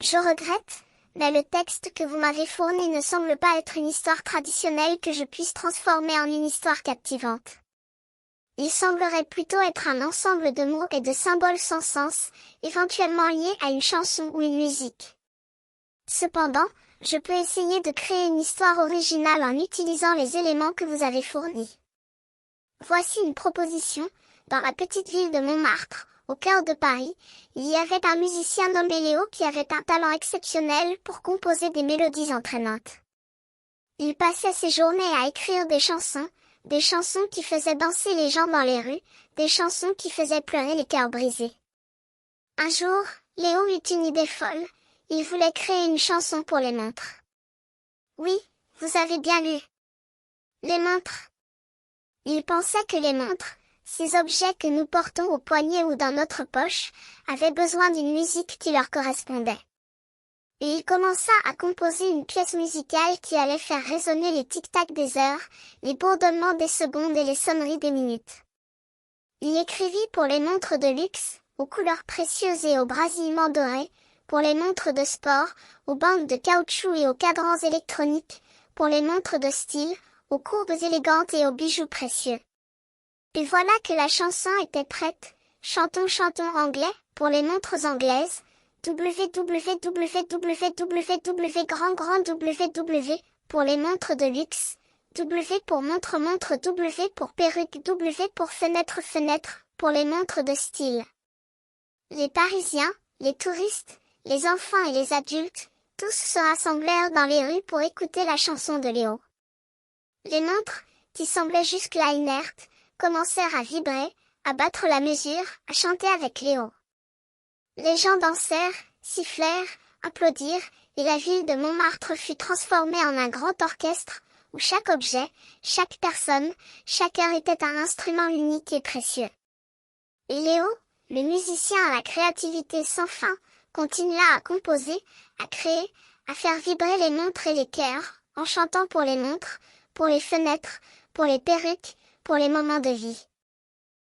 Je regrette, mais le texte que vous m'avez fourni ne semble pas être une histoire traditionnelle que je puisse transformer en une histoire captivante. Il semblerait plutôt être un ensemble de mots et de symboles sans sens, éventuellement liés à une chanson ou une musique. Cependant, je peux essayer de créer une histoire originale en utilisant les éléments que vous avez fournis. Voici une proposition. Dans la petite ville de Montmartre, au cœur de Paris, il y avait un musicien nommé Léo qui avait un talent exceptionnel pour composer des mélodies entraînantes. Il passait ses journées à écrire des chansons qui faisaient danser les gens dans les rues, des chansons qui faisaient pleurer les cœurs brisés. Un jour, Léo eut une idée folle, il voulait créer une chanson pour les montres. Oui, vous avez bien lu. Les montres. Il pensait que les montres, ces objets que nous portons au poignet ou dans notre poche, avaient besoin d'une musique qui leur correspondait. Et il commença à composer une pièce musicale qui allait faire résonner les tic-tac des heures, les bourdonnements des secondes et les sonneries des minutes. Il écrivit pour les montres de luxe, aux couleurs précieuses et aux brasillements dorés, pour les montres de sport, aux bandes de caoutchouc et aux cadrans électroniques, pour les montres de style, aux courbes élégantes et aux bijoux précieux. Et voilà que la chanson était prête. Chantons anglais, pour les montres anglaises, grand WW, pour les montres de luxe, W pour montre W pour perruque W pour fenêtre, pour les montres de style. Les Parisiens, les touristes, les enfants et les adultes, tous se rassemblèrent dans les rues pour écouter la chanson de Léo. Les montres, qui semblaient jusque-là inertes, commencèrent à vibrer, à battre la mesure, à chanter avec Léo. Les gens dansèrent, sifflèrent, applaudirent, et la ville de Montmartre fut transformée en un grand orchestre, où chaque objet, chaque personne, chaque heure était un instrument unique et précieux. Et Léo, le musicien à la créativité sans fin, continua à composer, à créer, à faire vibrer les montres et les cœurs, en chantant pour les montres, pour les fenêtres, pour les perruques, pour les moments de vie.